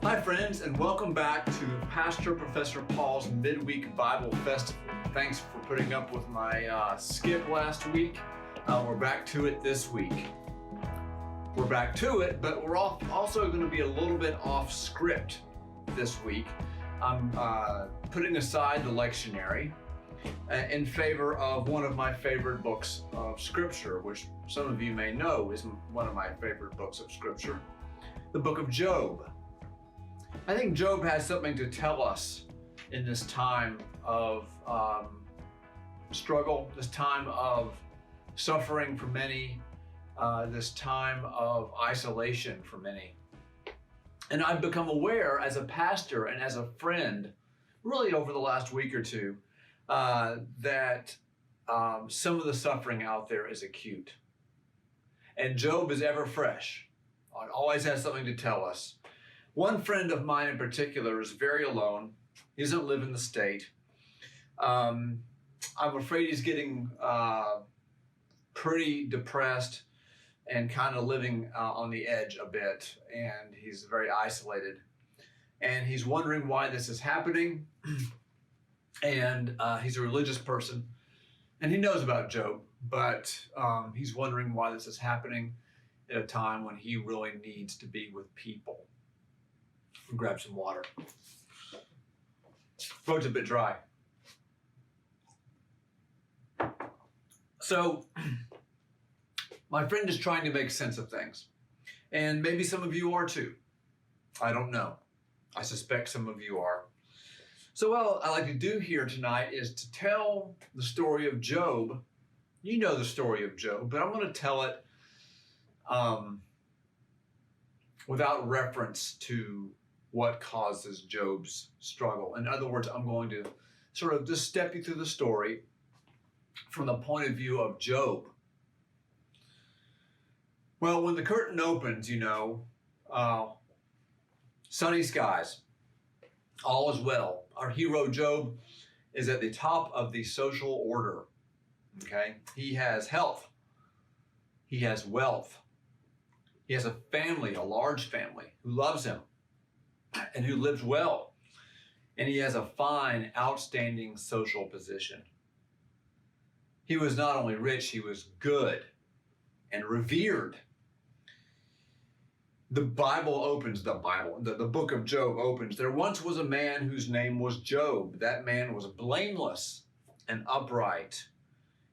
Hi friends, and welcome back to Pastor Professor Paul's Midweek Bible Festival. Thanks for putting up with my skip last week. We're back to it this week. We're back to it, but we're also going to be a little bit off script this week. I'm putting aside the lectionary in favor of one of my favorite books of Scripture, which some of you may know is one of my favorite books of Scripture, the book of Job. I think Job has something to tell us in this time of struggle, this time of suffering for many, this time of isolation for many. And I've become aware as a pastor and as a friend, really over the last week or two, that some of the suffering out there is acute. And Job is ever fresh. It always has something to tell us. One friend of mine in particular is very alone. He doesn't live in the state. I'm afraid he's getting pretty depressed and kind of living on the edge a bit, and he's very isolated. And he's wondering why this is happening. And he's a religious person, and he knows about Job, but he's wondering why this is happening at a time when he really needs to be with people. Grab some water. Throat's a bit dry. So, my friend is trying to make sense of things. And maybe some of you are too. I don't know. I suspect some of you are. So what I like to do here tonight is to tell the story of Job. You know the story of Job, but I'm going to tell it without reference to what causes Job's struggle. In other words, I'm going to sort of just step you through the story from the point of view of Job. Well, when the curtain opens, sunny skies, all is well. Our hero Job is at the top of the social order. Okay? He has health. He has wealth. He has a family, a large family, who loves him and who lives well. And he has a fine, outstanding social position. He was not only rich, he was good and revered. The book of Job opens. There once was a man whose name was Job. That man was blameless and upright.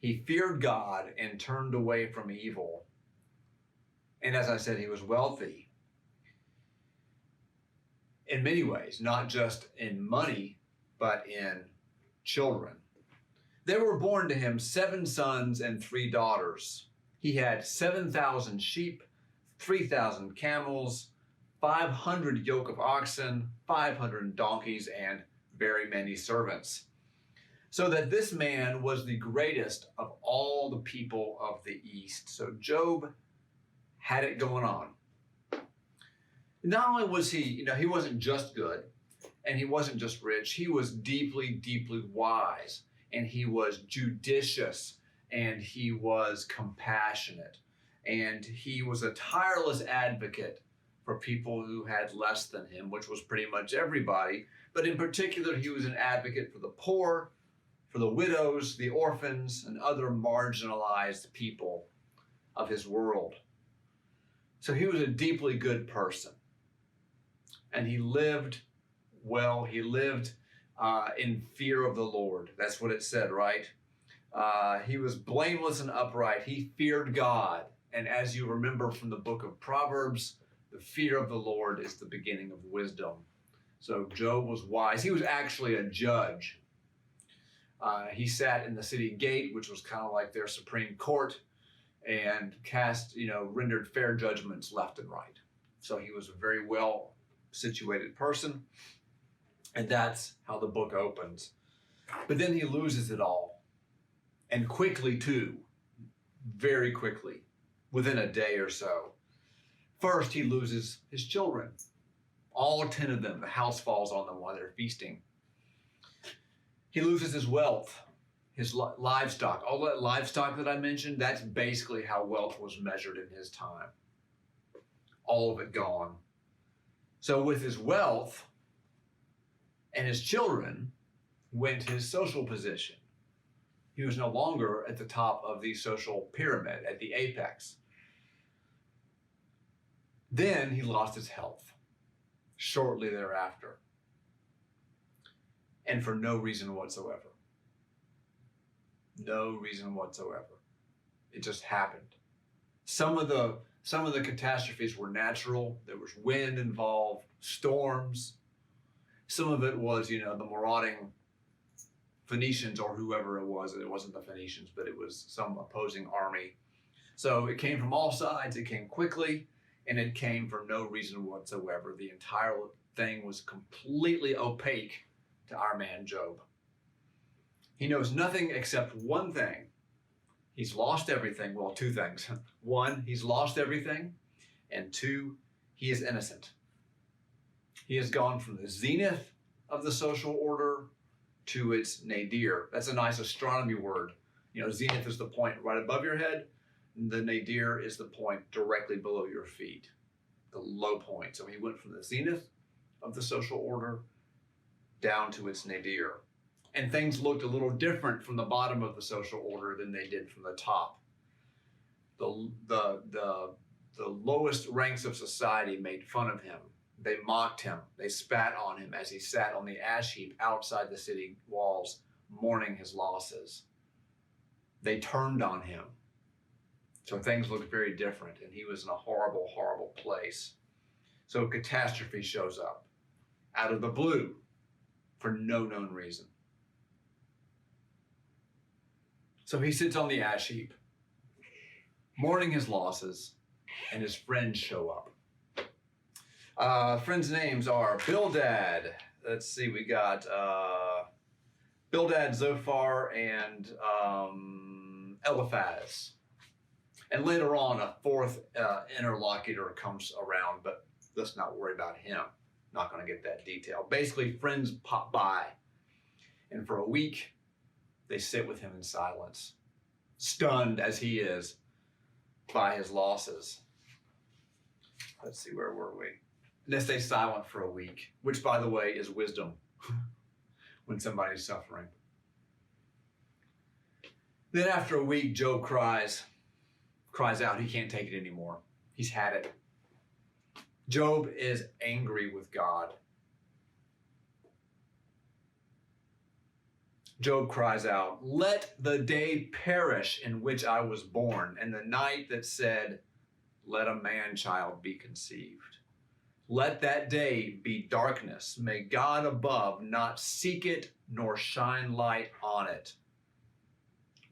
He feared God and turned away from evil. And as I said, he was wealthy. In many ways, not just in money, but in children. There were born to him 7 sons and 3 daughters. He had 7,000 sheep, 3,000 camels, 500 yoke of oxen, 500 donkeys, and very many servants. So that this man was the greatest of all the people of the East. So Job had it going on. Not only was he wasn't just good, and he wasn't just rich, he was deeply, deeply wise, and he was judicious, and he was compassionate, and he was a tireless advocate for people who had less than him, which was pretty much everybody. But in particular, he was an advocate for the poor, for the widows, the orphans, and other marginalized people of his world. So he was a deeply good person. And he lived well. He lived in fear of the Lord. That's what it said, right? He was blameless and upright. He feared God. And as you remember from the book of Proverbs, the fear of the Lord is the beginning of wisdom. So Job was wise. He was actually a judge. He sat in the city gate, which was kind of like their Supreme Court, and rendered fair judgments left and right. So he was a very well situated person, and that's how the book opens. But then he loses it all, and quickly too, very quickly, within a day or so. First, he loses his children, all 10 of them. The house falls on them while they're feasting. He loses his wealth, his livestock. All that livestock that I mentioned, that's basically how wealth was measured in his time. All of it gone. So with his wealth and his children went his social position. He was no longer at the top of the social pyramid, at the apex. Then he lost his health shortly thereafter, and for no reason whatsoever. No reason whatsoever. It just happened. Some of the catastrophes were natural. There was wind involved, storms. Some of it was, the marauding Phoenicians or whoever it was. It wasn't the Phoenicians, but it was some opposing army. So it came from all sides. It came quickly, and it came for no reason whatsoever. The entire thing was completely opaque to our man Job. He knows nothing except one thing. He's lost everything. Well, two things. One, he's lost everything. And two, he is innocent. He has gone from the zenith of the social order to its nadir. That's a nice astronomy word. Zenith is the point right above your head. The nadir is the point directly below your feet, the low point. So he went from the zenith of the social order down to its nadir. And things looked a little different from the bottom of the social order than they did from the top. The lowest ranks of society made fun of him. They mocked him. They spat on him as he sat on the ash heap outside the city walls, mourning his losses. They turned on him. So things looked very different, and he was in a horrible, horrible place. So catastrophe shows up out of the blue for no known reason. So he sits on the ash heap, mourning his losses, and his friends show up. Friends' names are Bildad. Let's see, we got Bildad, Zophar, and Eliphaz. And later on, a fourth interlocutor comes around, but let's not worry about him. Not going to get that detail. Basically, friends pop by, and for a week, they sit with him in silence, stunned as he is by his losses. Let's see, where were we? And they stay silent for a week, which, by the way, is wisdom when somebody's suffering. Then after a week, Job cries out. He can't take it anymore. He's had it. Job is angry with God. Job cries out, "Let the day perish in which I was born, and the night that said, let a man-child be conceived. Let that day be darkness. May God above not seek it nor shine light on it.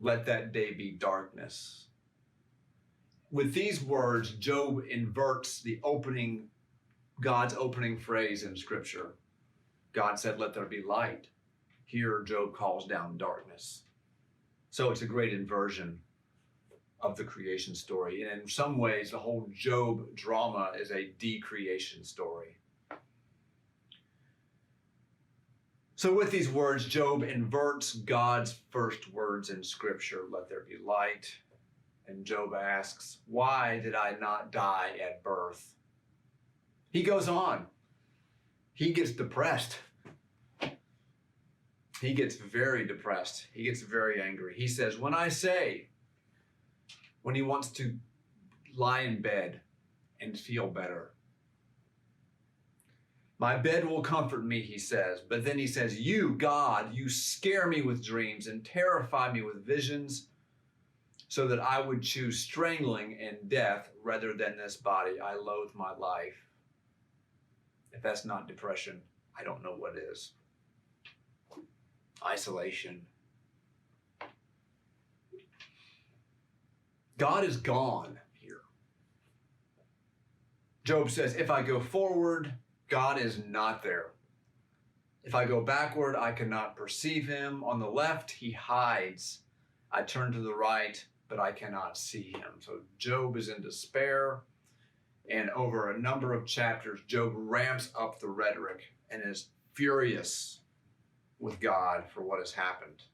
Let that day be darkness." With these words, Job inverts God's opening phrase in Scripture. God said, "Let there be light." Here, Job calls down darkness. So it's a great inversion of the creation story. And in some ways, the whole Job drama is a decreation story. So with these words, Job inverts God's first words in Scripture, "Let there be light." And Job asks, "Why did I not die at birth?" He goes on. He gets depressed. He gets very depressed. He gets very angry. He says, when he wants to lie in bed and feel better, "My bed will comfort me," he says. But then he says, "You, God, you scare me with dreams and terrify me with visions, so that I would choose strangling and death rather than this body. I loathe my life." If that's not depression, I don't know what is. Isolation. God is gone here. Job says, if I go forward, God is not there. If I go backward, I cannot perceive him. On the left, he hides. I turn to the right, but I cannot see him. So Job is in despair. And over a number of chapters, Job ramps up the rhetoric and is furious with God for what has happened.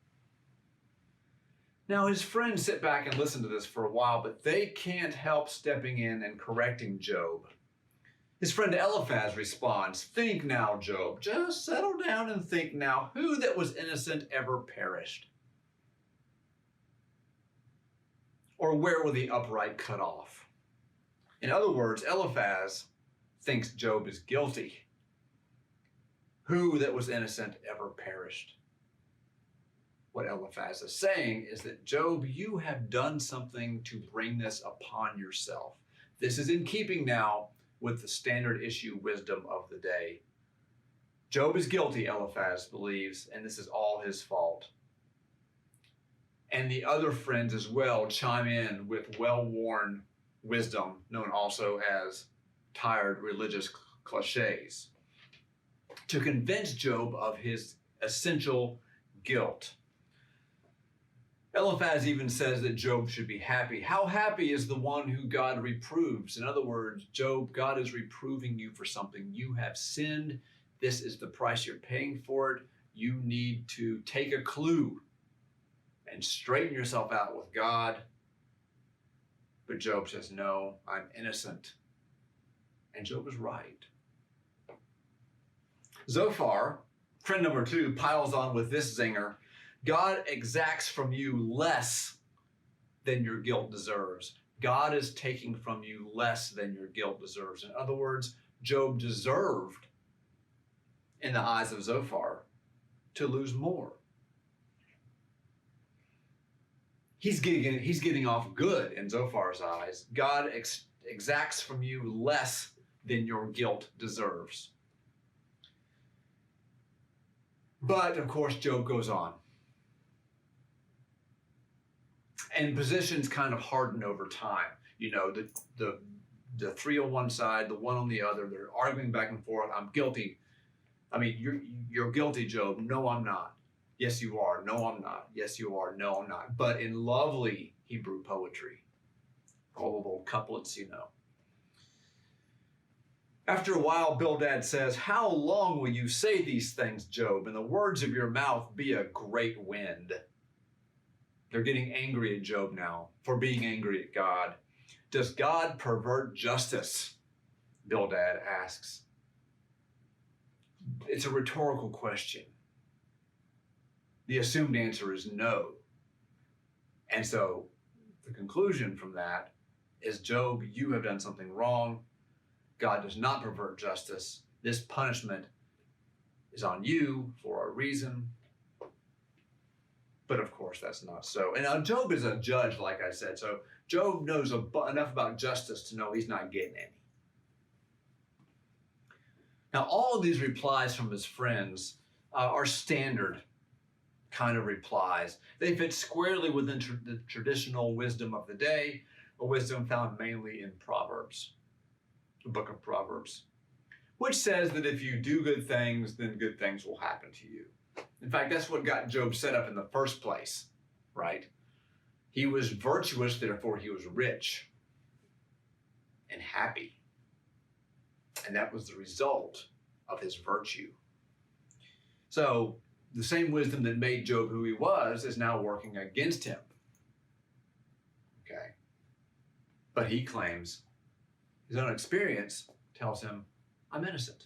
Now, his friends sit back and listen to this for a while, but they can't help stepping in and correcting Job. His friend Eliphaz responds, "Think now, Job, just settle down and think now, who that was innocent ever perished? Or where were the upright cut off?" In other words, Eliphaz thinks Job is guilty. Who that was innocent ever perished? What Eliphaz is saying is that, Job, you have done something to bring this upon yourself. This is in keeping now with the standard issue wisdom of the day. Job is guilty, Eliphaz believes, and this is all his fault. And the other friends as well chime in with well-worn wisdom, known also as tired religious clichés, to convince Job of his essential guilt. Eliphaz even says that Job should be happy. How happy is the one who God reproves? In other words, Job, God is reproving you for something. You have sinned. This is the price you're paying for it. You need to take a clue and straighten yourself out with God. But Job says, no, I'm innocent. And Job is right. Zophar, friend number 2, piles on with this zinger. God exacts from you less than your guilt deserves. God is taking from you less than your guilt deserves. In other words, Job deserved, in the eyes of Zophar, to lose more. He's getting off good in Zophar's eyes. God exacts from you less than your guilt deserves. But, of course, Job goes on. And positions kind of harden over time. You know, the three on one side, the one on the other, they're arguing back and forth. I'm guilty. I mean, you're guilty, Job. No, I'm not. Yes, you are. No, I'm not. Yes, you are. No, I'm not. But in lovely Hebrew poetry, all the little couplets, you know. After a while, Bildad says, "How long will you say these things, Job, and the words of your mouth be a great wind?" They're getting angry at Job now for being angry at God. Does God pervert justice? Bildad asks. It's a rhetorical question. The assumed answer is no. And so the conclusion from that is, Job, you have done something wrong. God does not pervert justice. This punishment is on you for a reason. But of course, that's not so. And now Job is a judge, like I said. So Job knows enough about justice to know he's not getting any. Now, all of these replies from his friends are standard kind of replies. They fit squarely within the traditional wisdom of the day, a wisdom found mainly in Proverbs, the book of Proverbs, which says that if you do good things, then good things will happen to you. In fact, that's what got Job set up in the first place, right? He was virtuous, therefore he was rich and happy. And that was the result of his virtue. So the same wisdom that made Job who he was is now working against him. Okay? But he claims his own experience tells him, I'm innocent.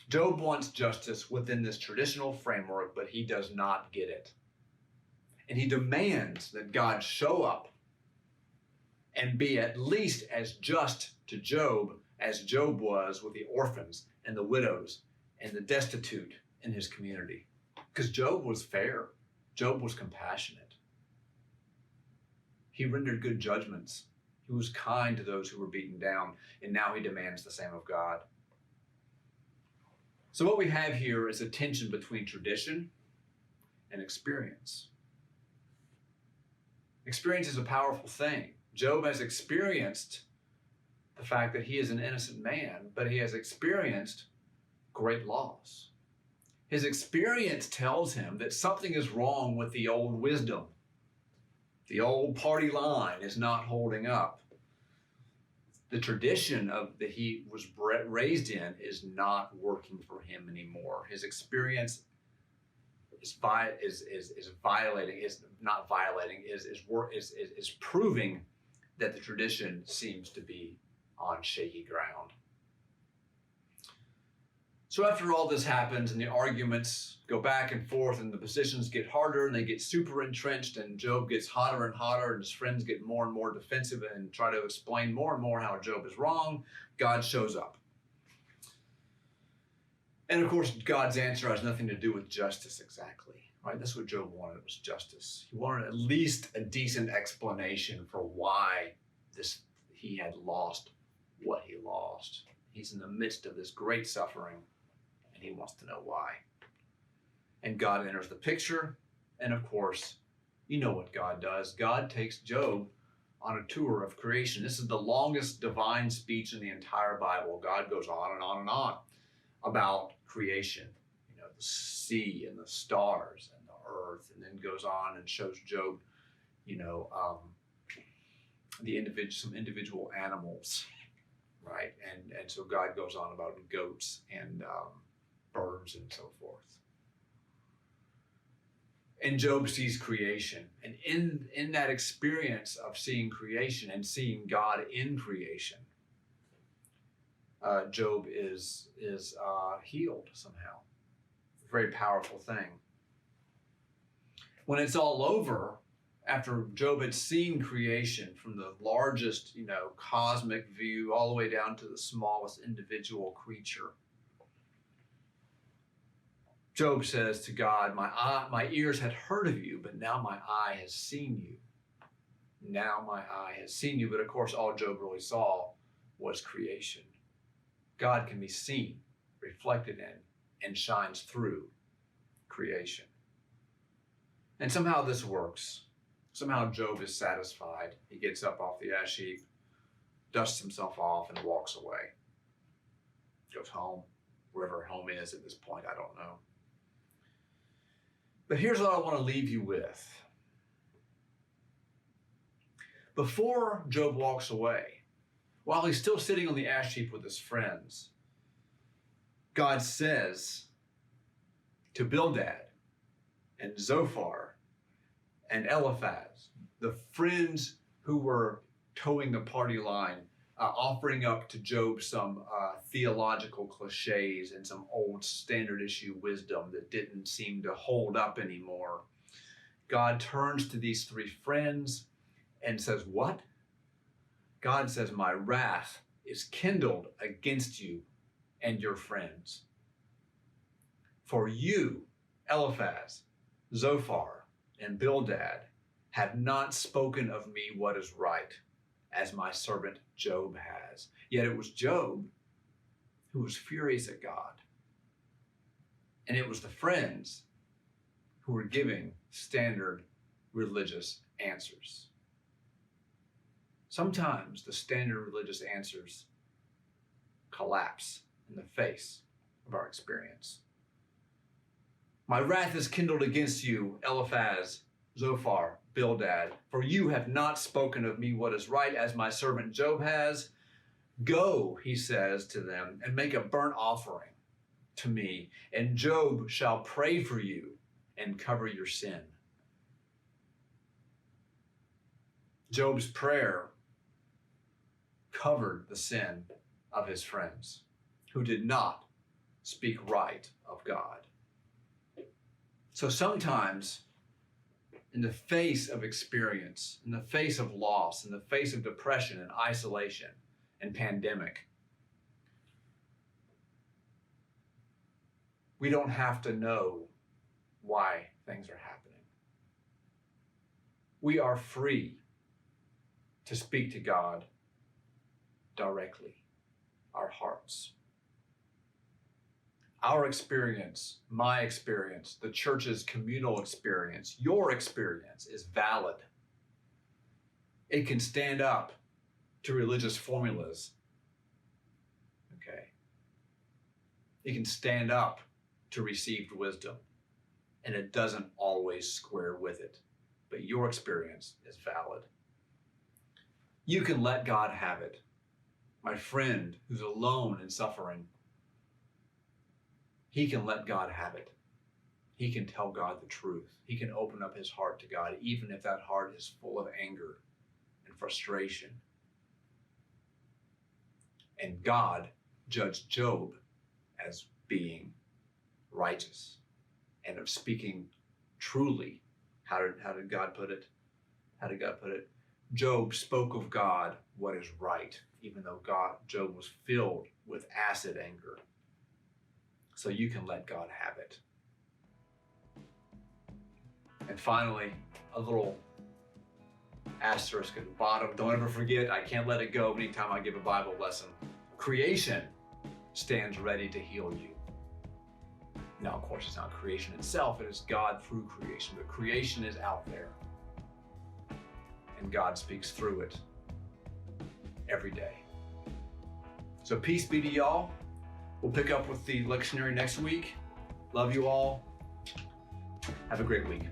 Job wants justice within this traditional framework, but he does not get it. And he demands that God show up and be at least as just to Job as Job was with the orphans and the widows and the destitute in his community. Because Job was fair. Job was compassionate. He rendered good judgments. He was kind to those who were beaten down, and now he demands the same of God. So what we have here is a tension between tradition and experience. Experience is a powerful thing. Job has experienced the fact that he is an innocent man, but he has experienced great loss. His experience tells him that something is wrong with the old wisdom. The old party line is not holding up. The tradition that he was raised in is not working for him anymore. His experience is proving that the tradition seems to be on shaky ground. So after all this happens and the arguments go back and forth and the positions get harder and they get super entrenched and Job gets hotter and hotter and his friends get more and more defensive and try to explain more and more how Job is wrong, God shows up. And of course, God's answer has nothing to do with justice exactly, right? That's what Job wanted, was justice. He wanted at least a decent explanation for why he had lost what he lost. He's in the midst of this great suffering, and he wants to know why. And God enters the picture, and of course, you know what God does. God takes Job on a tour of creation. This is the longest divine speech in the entire Bible. God goes on and on and on about creation, the sea and the stars and the earth, and then goes on and shows Job, some individual animals, right? And so God goes on about goats and birds and so forth. And Job sees creation, and in that experience of seeing creation and seeing God in creation, Job is healed somehow. A very powerful thing. When it's all over, after Job had seen creation from the largest, cosmic view all the way down to the smallest individual creature, Job says to God, my ears had heard of you, but now my eye has seen you. Now my eye has seen you. But of course, all Job really saw was creation. God can be seen, reflected in, and shines through creation. And somehow this works. Somehow Job is satisfied. He gets up off the ash heap, dusts himself off, and walks away. Goes home, wherever home is at this point, I don't know. But here's what I want to leave you with. Before Job walks away, while he's still sitting on the ash heap with his friends, God says to Bildad and Zophar and Eliphaz, the friends who were towing the party line, offering up to Job some theological clichés and some old standard issue wisdom that didn't seem to hold up anymore. God turns to these three friends and says, what? God says, my wrath is kindled against you and your friends. For you, Eliphaz, Zophar, and Bildad, have not spoken of me what is right, as my servant Job has. Yet it was Job who was furious at God. And it was the friends who were giving standard religious answers. Sometimes the standard religious answers collapse in the face of our experience. My wrath is kindled against you, Eliphaz, Zophar, Bildad, for you have not spoken of me what is right, as my servant Job has. Go, he says to them, and make a burnt offering to me, and Job shall pray for you and cover your sin. Job's prayer covered the sin of his friends, who did not speak right of God. So sometimes, in the face of experience, in the face of loss, in the face of depression and isolation and pandemic, we don't have to know why things are happening. We are free to speak to God directly, our hearts. Our experience, my experience, the church's communal experience, your experience is valid. It can stand up to religious formulas. Okay. It can stand up to received wisdom, and it doesn't always square with it. But your experience is valid. You can let God have it. My friend who's alone and suffering, he can let God have it. He can tell God the truth. He can open up his heart to God, even if that heart is full of anger and frustration. And God judged Job as being righteous and of speaking truly. How did God put it? How did God put it? Job spoke of God what is right, even though Job was filled with acid anger. So you can let God have it. And finally, a little asterisk at the bottom. Don't ever forget, I can't let it go anytime I give a Bible lesson. Creation stands ready to heal you. Now, of course, it's not creation itself. It is God through creation. But creation is out there. And God speaks through it every day. So peace be to y'all. We'll pick up with the lectionary next week. Love you all. Have a great week.